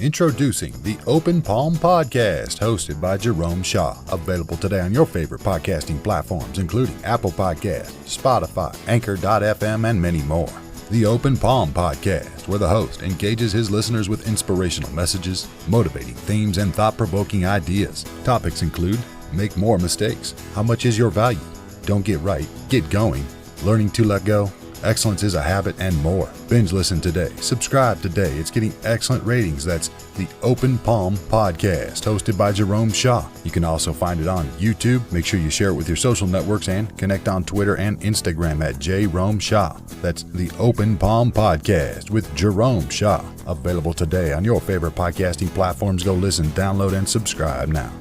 Introducing the Open Palm Podcast, hosted by Jerome Shaw. Available today on your favorite podcasting platforms, including Apple Podcasts, Spotify, Anchor.fm, and many more. The Open Palm Podcast, where the host engages his listeners with inspirational messages, motivating themes, and thought-provoking ideas. Topics include: make more mistakes, how much is your value, don't get right, get going, learning to let go, excellence is a habit, and more. Binge listen today. Subscribe today. It's getting excellent ratings. That's the Open Palm Podcast, hosted by Jerome Shaw. You can also find it on YouTube. Make sure you share it with your social networks and connect on Twitter and Instagram at Jerome Shaw. That's the Open Palm Podcast with Jerome Shaw. Available today on your favorite podcasting platforms. Go listen, download, and subscribe now.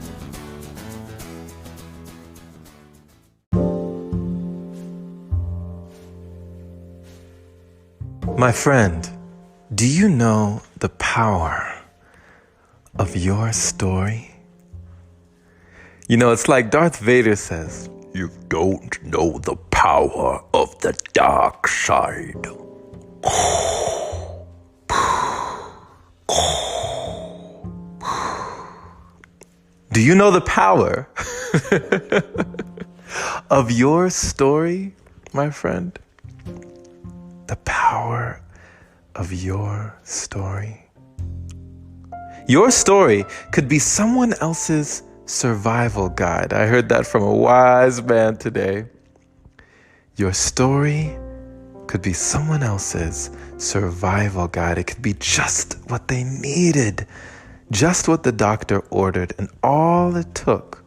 My friend, do you know the power of your story? You know, it's like Darth Vader says, "You don't know the power of the dark side." Do you know the power of your story, my friend? The power of your story. Your story could be someone else's survival guide. I heard that from a wise man today. Your story could be someone else's survival guide. It could be just what they needed, just what the doctor ordered, and all it took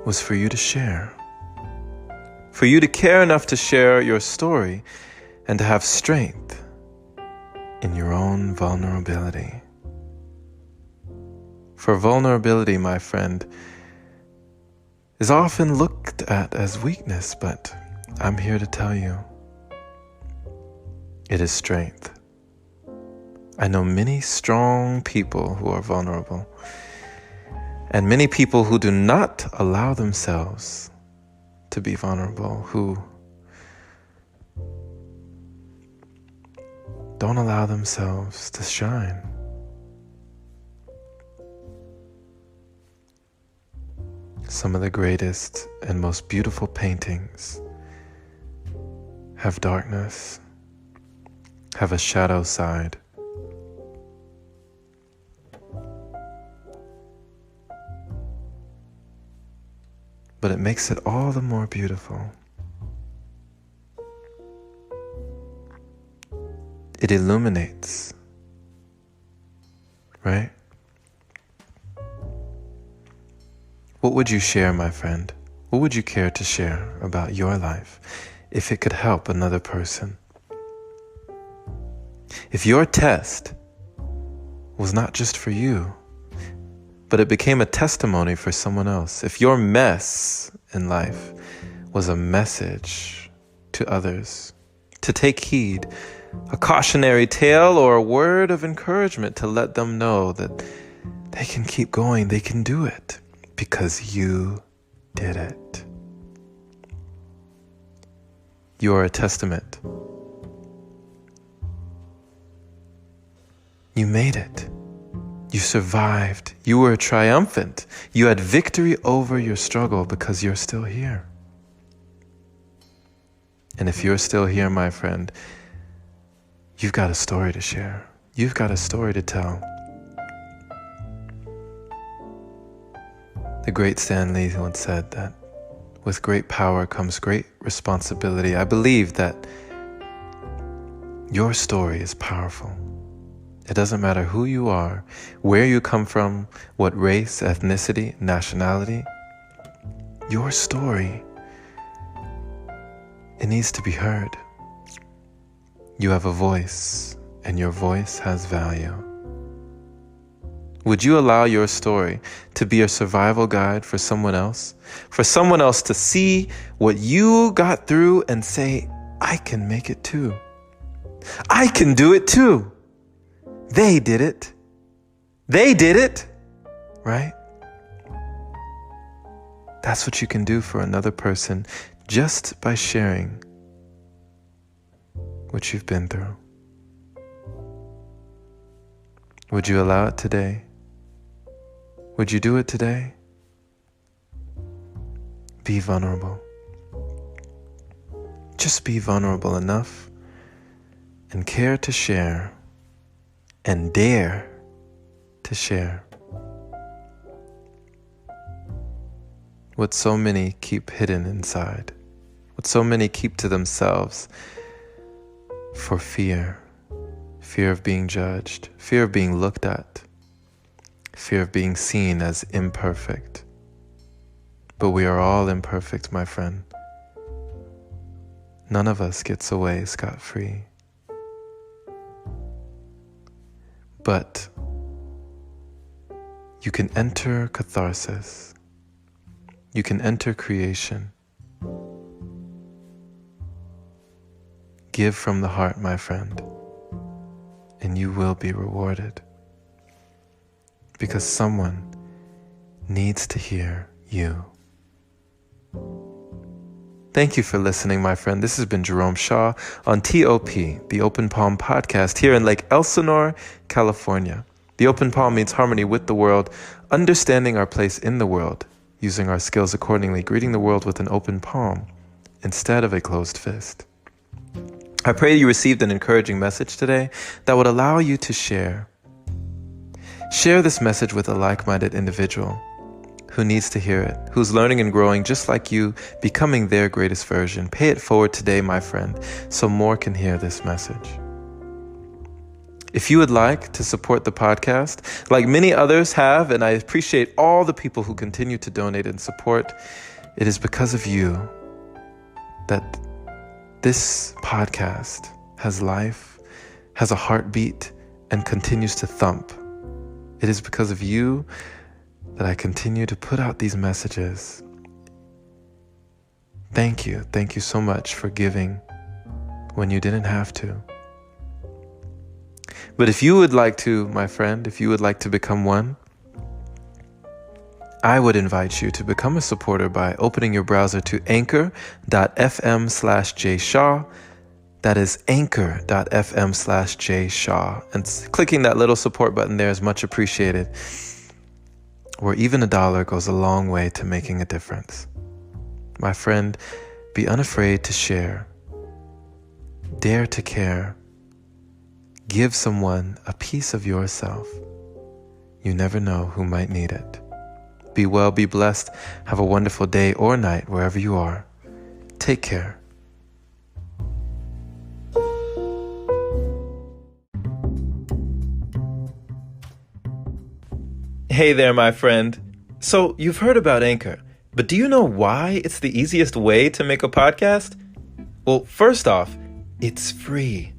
was for you to share. For you to care enough to share your story and to have strength in your own vulnerability. For vulnerability, my friend, is often looked at as weakness, but I'm here to tell you, it is strength. I know many strong people who are vulnerable, and many people who do not allow themselves to be vulnerable, who don't allow themselves to shine. Some of the greatest and most beautiful paintings have darkness, have a shadow side. But it makes it all the more beautiful. It illuminates, right? What would you share, my friend? What would you care to share about your life if it could help another person? If your test was not just for you, but it became a testimony for someone else. If your mess in life was a message to others, to take heed, a cautionary tale or a word of encouragement to let them know that they can keep going, they can do it, because you did it. You are a testament. You made it. You survived. You were triumphant. You had victory over your struggle because you're still here. And if you're still here, my friend, you've got a story to share. You've got a story to tell. The great Stan Lee once said that with great power comes great responsibility. I believe that your story is powerful. It doesn't matter who you are, where you come from, what race, ethnicity, nationality. Your story, it needs to be heard. You have a voice, and your voice has value. Would you allow your story to be a survival guide for someone else? For someone else to see what you got through and say, I can make it too. I can do it too. They did it. They did it, right? That's what you can do for another person just by sharing what you've been through. Would you allow it today? Would you do it today? Be vulnerable. Just be vulnerable enough and care to share and dare to share what so many keep hidden inside, what so many keep to themselves for fear of being judged, fear of being looked at, fear of being seen as imperfect. But we are all imperfect, my friend. None of us gets away scot-free. But you can enter catharsis. You can enter creation. Give from the heart, my friend, and you will be rewarded. Because someone needs to hear you. Thank you for listening, my friend. This has been Jerome Shaw on TOP, the Open Palm Podcast, here in Lake Elsinore, California. The Open Palm means harmony with the world, understanding our place in the world, using our skills accordingly, greeting the world with an open palm instead of a closed fist. I pray you received an encouraging message today that would allow you to share. Share this message with a like-minded individual who needs to hear it, who's learning and growing just like you, becoming their greatest version. Pay it forward today, my friend, so more can hear this message. If you would like to support the podcast, like many others have, and I appreciate all the people who continue to donate and support, it is because of you that this podcast has life, has a heartbeat, and continues to thump. It is because of you that I continue to put out these messages. Thank you. Thank you so much for giving when you didn't have to. But if you would like to, my friend, if you would like to become one, I would invite you to become a supporter by opening your browser to anchor.fm/jshaw. That is anchor.fm/jshaw. And clicking that little support button there is much appreciated. Where even $1 goes a long way to making a difference. My friend, be unafraid to share. Dare to care. Give someone a piece of yourself. You never know who might need it. Be well, be blessed. Have a wonderful day or night wherever you are. Take care. Hey there, my friend. So you've heard about Anchor, but do you know why it's the easiest way to make a podcast? Well, first off, it's free.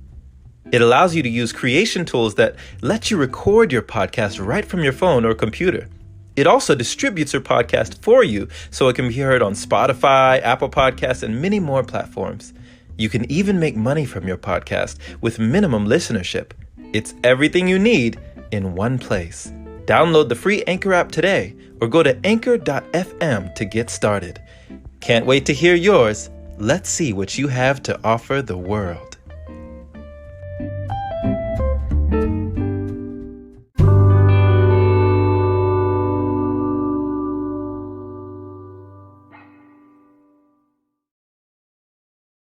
It allows you to use creation tools that let you record your podcast right from your phone or computer. It also distributes your podcast for you so it can be heard on Spotify, Apple Podcasts, and many more platforms. You can even make money from your podcast with minimum listenership. It's everything you need in one place. Download the free Anchor app today or go to anchor.fm to get started. Can't wait to hear yours. Let's see what you have to offer the world.